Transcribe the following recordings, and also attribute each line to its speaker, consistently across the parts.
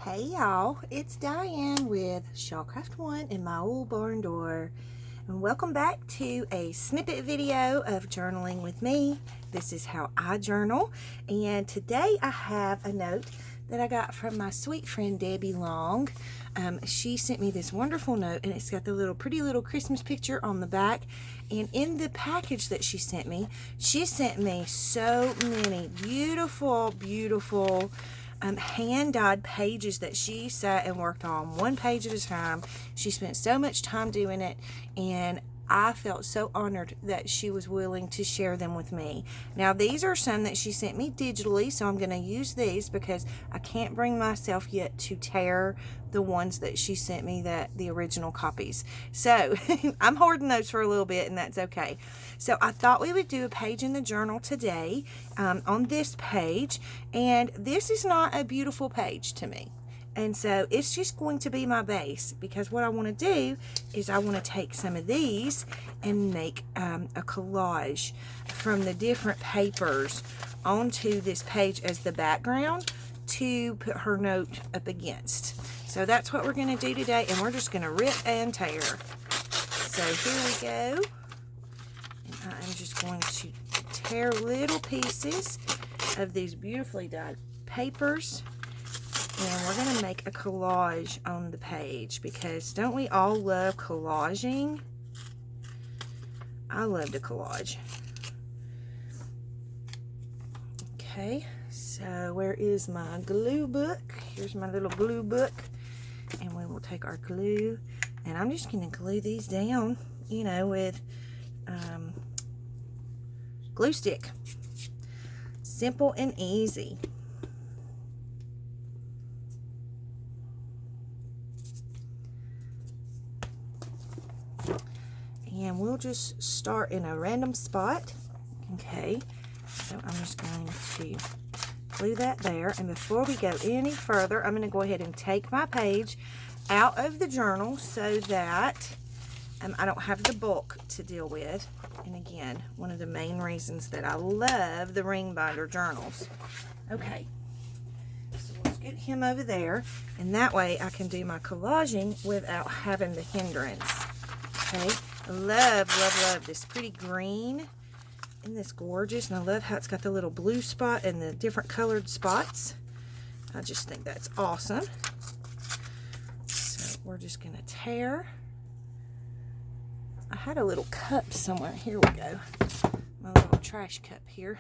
Speaker 1: Hey y'all, it's Diane with Shawcraft One in my old barn door, and welcome back to a snippet video of journaling with me. This is how I journal, and today I have a note that I got from my sweet friend Debbie Long. She sent me this wonderful note, and it's got the pretty little Christmas picture on the back. And in the package that she sent me so many beautiful hand-dyed pages that she sat and worked on one page at a time. She spent so much time doing it, and I felt so honored that she was willing to share them with me. Now, these are some that she sent me digitally, so I'm going to use these because I can't bring myself yet to tear the ones that she sent me, the original copies. So I'm hoarding those for a little bit, and that's okay. So I thought we would do a page in the journal today on this page, and this is not a beautiful page to me. And so it's just going to be my base, because what I want to do is I want to take some of these and make a collage from the different papers onto this page as the background to put her note up against. So that's what we're going to do today, and we're just going to rip and tear. So here we go. And I'm just going to tear little pieces of these beautifully dyed papers. And we're going to make a collage on the page, because don't we all love collaging? I love to collage. Okay, so where is my glue book? Here's my little glue book. And we will take our glue, and I'm just going to glue these down, you know, with glue stick. Simple and easy. And we'll just start in a random spot. Okay, so I'm just going to glue that there. And before we go any further, I'm going to go ahead and take my page out of the journal so that I don't have the bulk to deal with. And again, one of the main reasons that I love the ring binder journals. Okay, so let's get him over there, and that way I can do my collaging without having the hindrance. Okay. I love this pretty green. Isn't this gorgeous? And I love how it's got the little blue spot and the different colored spots. I just think that's awesome. So we're just going to tear. I had a little cup somewhere. Here we go. My little trash cup here.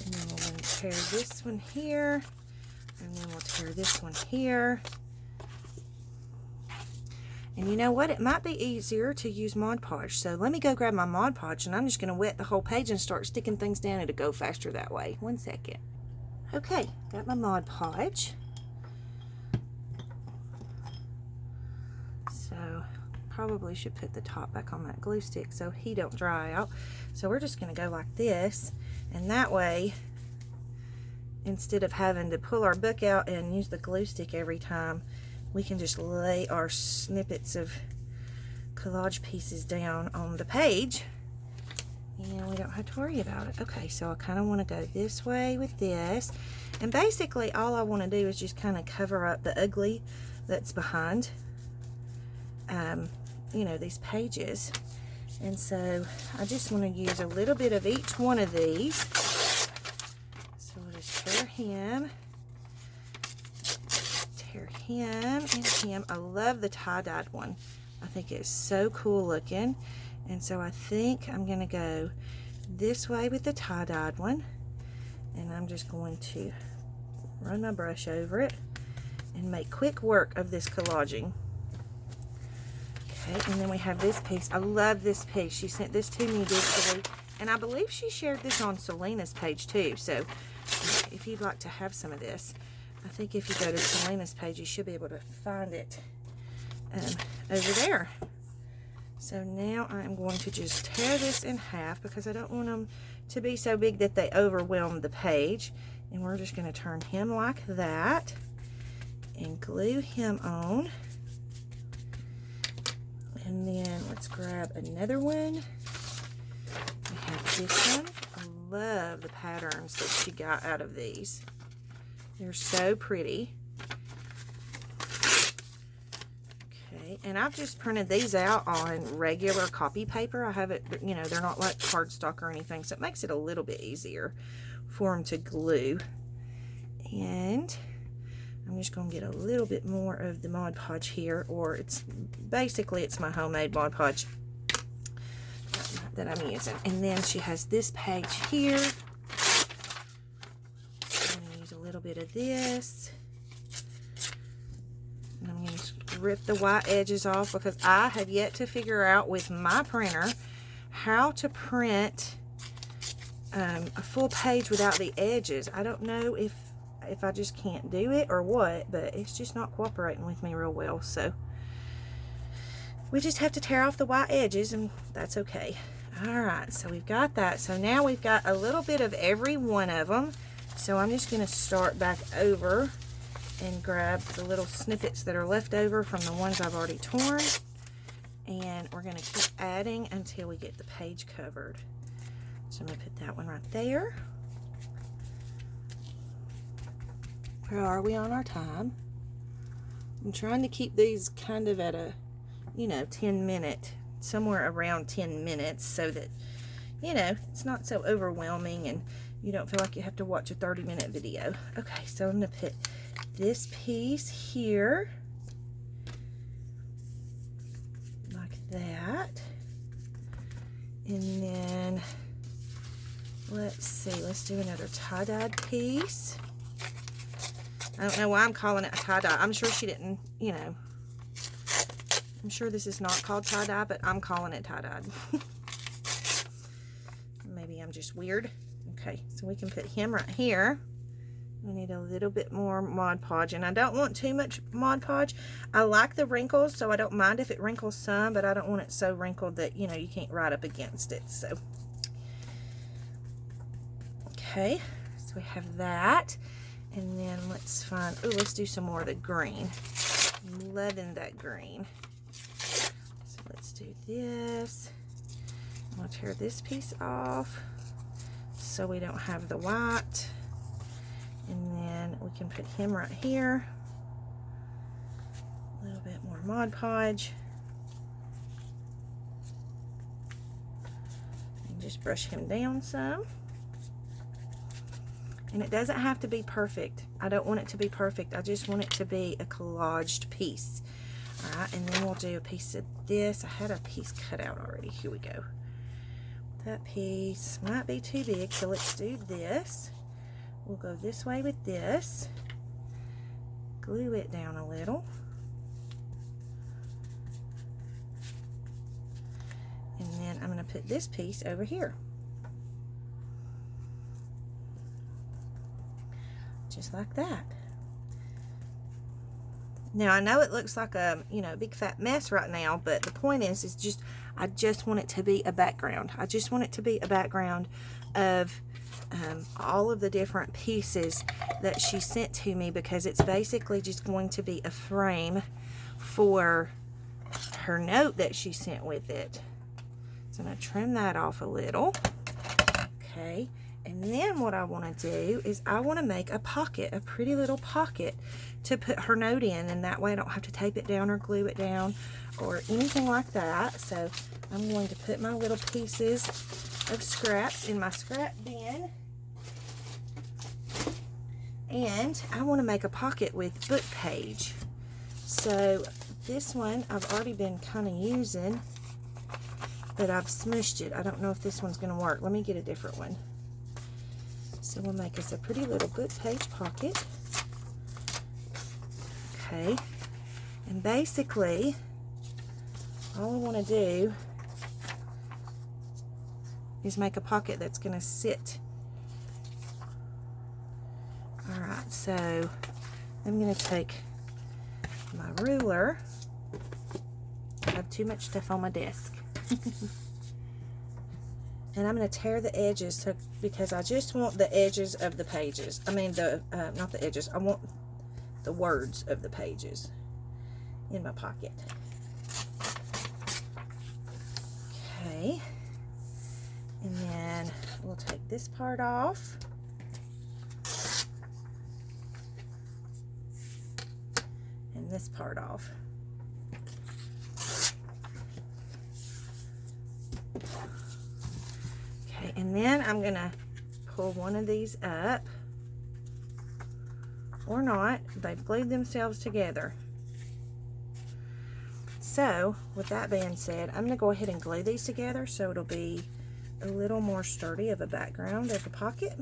Speaker 1: And then we're going to tear this one here. And then we'll tear this one here. And you know what? It might be easier to use Mod Podge. So let me go grab my Mod Podge, and I'm just going to wet the whole page and start sticking things down. It'll go faster that way. 1 second. Okay, got my Mod Podge. So probably should put the top back on that glue stick so he don't dry out. So we're just going to go like this, and that way, instead of having to pull our book out and use the glue stick every time, we can just lay our snippets of collage pieces down on the page, and we don't have to worry about it. Okay, so I kind of want to go this way with this, and basically all I want to do is just kind of cover up the ugly that's behind you know, these pages. And so I just want to use a little bit of each one of these. So we'll just tear him and him. I love the tie-dyed one. I think it's so cool looking. And so I think I'm going to go this way with the tie-dyed one. And I'm just going to run my brush over it and make quick work of this collaging. Okay, and then we have this piece. I love this piece. She sent this to me digitally, and I believe she shared this on Selena's page too. So if you'd like to have some of this, I think if you go to Selena's page, you should be able to find it over there. So now I'm going to just tear this in half, because I don't want them to be so big that they overwhelm the page. And we're just going to turn him like that and glue him on. And then let's grab another one. We have this one. I love the patterns that she got out of these. They're so pretty. Okay, and I've just printed these out on regular copy paper. I haven't, you know, they're not like cardstock or anything, so it makes it a little bit easier for them to glue. And I'm just going to get a little bit more of the Mod Podge here, or it's basically it's my homemade Mod Podge that I'm using. And then she has this page here. I'm going to use a little bit of this. And I'm going to rip the white edges off because I have yet to figure out with my printer how to print a full page without the edges. I don't know if I just can't do it or what, but it's just not cooperating with me real well. So we just have to tear off the white edges, and that's okay. All right, so we've got that. So now we've got a little bit of every one of them. So I'm just going to start back over and grab the little snippets that are left over from the ones I've already torn. And we're going to keep adding until we get the page covered. So I'm going to put that one right there. Where are we on our time? I'm trying to keep these kind of at a, you know, 10-minute, somewhere around 10 minutes, so that, you know, it's not so overwhelming and you don't feel like you have to watch a 30-minute video. Okay, so I'm going to put this piece here, like that. And then, let's see, let's do another tie-dyed piece. I don't know why I'm calling it a tie-dye. I'm sure she didn't, you know, I'm sure this is not called tie-dye, but I'm calling it tie-dyed. Maybe I'm just weird. Okay, so we can put him right here. We need a little bit more Mod Podge, and I don't want too much Mod Podge. I like the wrinkles, so I don't mind if it wrinkles some, but I don't want it so wrinkled that, you know, you can't write up against it. So, okay, so we have that. And then let's find, oh, let's do some more of the green. I'm loving that green. So let's do this. I'm going to tear this piece off so we don't have the white. And then we can put him right here. A little bit more Mod Podge. And just brush him down some. And it doesn't have to be perfect. I don't want it to be perfect. I just want it to be a collaged piece. All right, and then we'll do a piece of this. I had a piece cut out already. Here we go. That piece might be too big, so let's do this. We'll go this way with this. Glue it down a little. And then I'm going to put this piece over here. Just like that. Now I know it looks like a, you know, big fat mess right now, but the point is just I just want it to be a background. I just want it to be a background of all of the different pieces that she sent to me, because it's basically just going to be a frame for her note that she sent with it. So I'm going to trim that off a little. Okay. And then what I want to do is I want to make a pocket, a pretty little pocket to put her note in, and that way I don't have to tape it down or glue it down or anything like that. So I'm going to put my little pieces of scraps in my scrap bin. And I want to make a pocket with book page. So this one I've already been kind of using, but I've smushed it. I don't know if this one's going to work. Let me get a different one. So we'll make us a pretty little book page pocket. Okay. And basically, all I want to do is make a pocket that's going to sit. Alright, so I'm going to take my ruler. I have too much stuff on my desk. And I'm going to tear the edges because I just want the edges of the pages. I mean, not the edges. I want the words of the pages in my pocket. Okay. And then we'll take this part off. this part off. Okay, and then I'm gonna pull one of these up, or not. They've glued themselves together. So with that being said, I'm gonna go ahead and glue these together so it'll be a little more sturdy of a background of a pocket.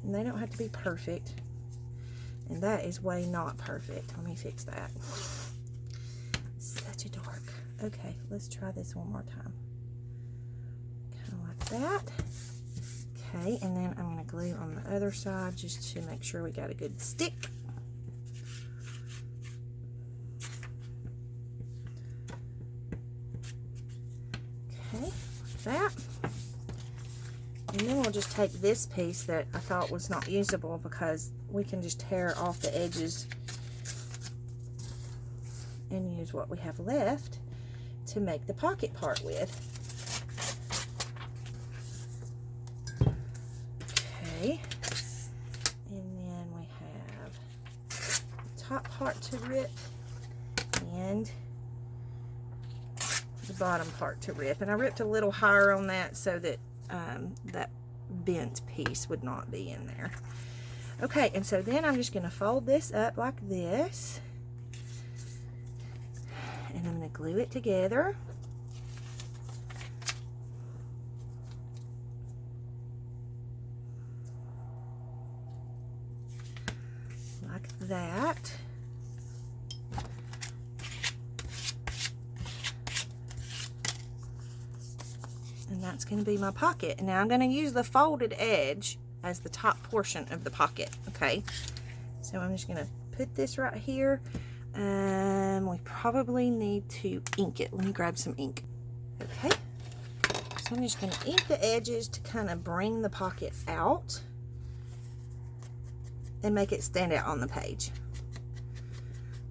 Speaker 1: And they don't have to be perfect. And that is way not perfect. Let me fix that. Such a dork. Okay, let's try this one more time. Kind of like that. Okay, and then I'm going to glue on the other side just to make sure we got a good stick. Okay, like that. And then we'll just take this piece that I thought was not usable, because we can just tear off the edges and use what we have left to make the pocket part with. Okay, and then we have the top part to rip and the bottom part to rip. And I ripped a little higher on that so that that bent piece would not be in there. Okay, and so then I'm just going to fold this up like this, and I'm going to glue it together. Like that. And that's going to be my pocket. Now I'm going to use the folded edge as the top portion of the pocket. Okay, so I'm just going to put this right here. We probably need to ink it. Let me grab some ink. Okay, so I'm just going to ink the edges to kind of bring the pocket out and make it stand out on the page.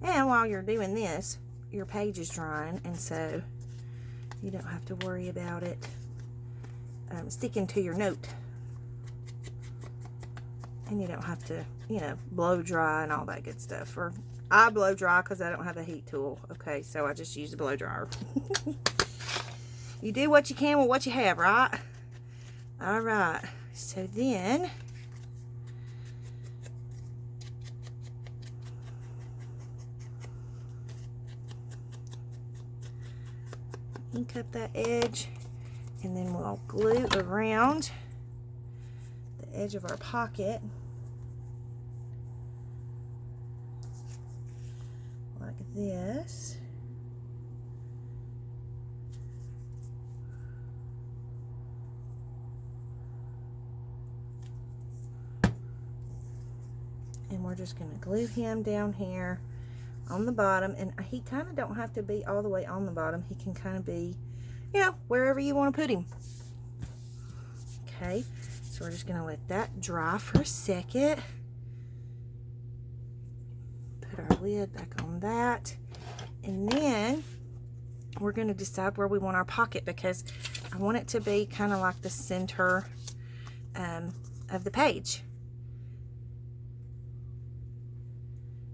Speaker 1: And while you're doing this, your page is drying, and so you don't have to worry about it sticking to your note. And you don't have to, you know, blow dry and all that good stuff. Or I blow dry because I don't have a heat tool. Okay, so I just use a blow dryer. You do what you can with what you have, right? All right, so then ink up that edge, and then we'll glue around the edge of our pocket like this. And we're just going to glue him down here on the bottom, and he kind of don't have to be all the way on the bottom. He can kind of be, you know, wherever you want to put him. Okay, so we're just going to let that dry for a second. Put our lid back on that, and then we're going to decide where we want our pocket, because I want it to be kind of like the center of the page.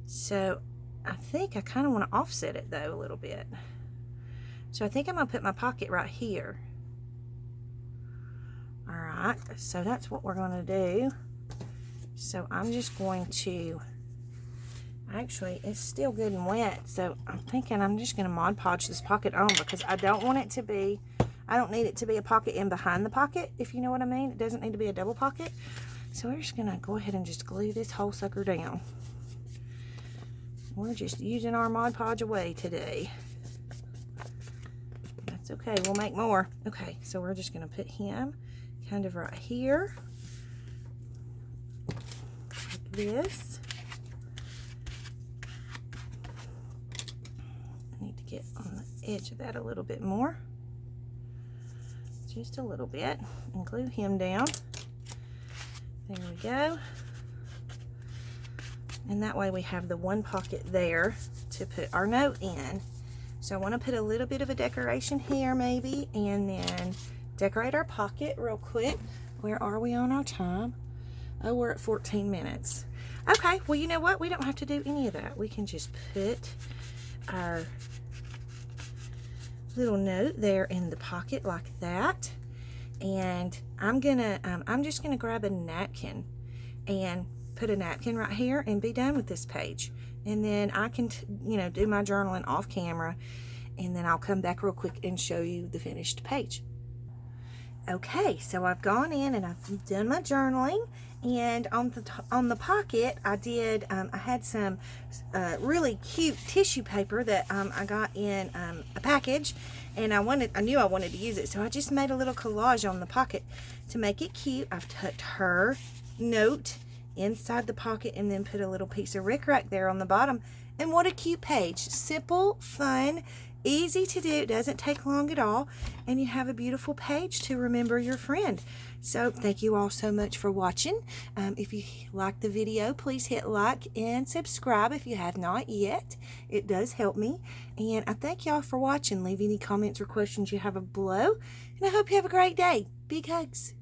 Speaker 1: So I think I kind of want to offset it though a little bit. So I think I'm going to put my pocket right here. Alright, so that's what we're going to do. So I'm just going to, actually it's still good and wet, so I'm thinking I'm just going to Mod Podge this pocket on, because I don't want it to be, I don't need it to be a pocket in behind the pocket, if you know what I mean. It doesn't need to be a double pocket. So we're just going to go ahead and just glue this whole sucker down. We're just using our Mod Podge away today. That's okay, we'll make more. Okay, so we're just going to put him kind of right here, like this. I need to get on the edge of that a little bit more. Just a little bit. And glue him down. There we go. And that way we have the one pocket there to put our note in. So I want to put a little bit of a decoration here maybe, and then decorate our pocket real quick. Where are we on our time? Oh, we're at 14 minutes. Okay, well, you know what? We don't have to do any of that. We can just put our little note there in the pocket like that. And I'm just gonna grab a napkin and put a napkin right here and be done with this page. And then I can, do my journaling off camera, and then I'll come back real quick and show you the finished page. Okay, so I've gone in and I've done my journaling, and on the pocket I did I had some really cute tissue paper that I got in a package, and I knew I wanted to use it, so I just made a little collage on the pocket to make it cute. I've tucked her note inside the pocket and then put a little piece of rickrack there on the bottom. And what a cute page. Simple, fun, easy to do. It doesn't take long at all, and you have a beautiful page to remember your friend. So thank you all so much for watching. If you like the video, please hit like and subscribe if you have not yet. It does help me. And I thank y'all for watching. Leave any comments or questions you have below, and I hope you have a great day. Big hugs.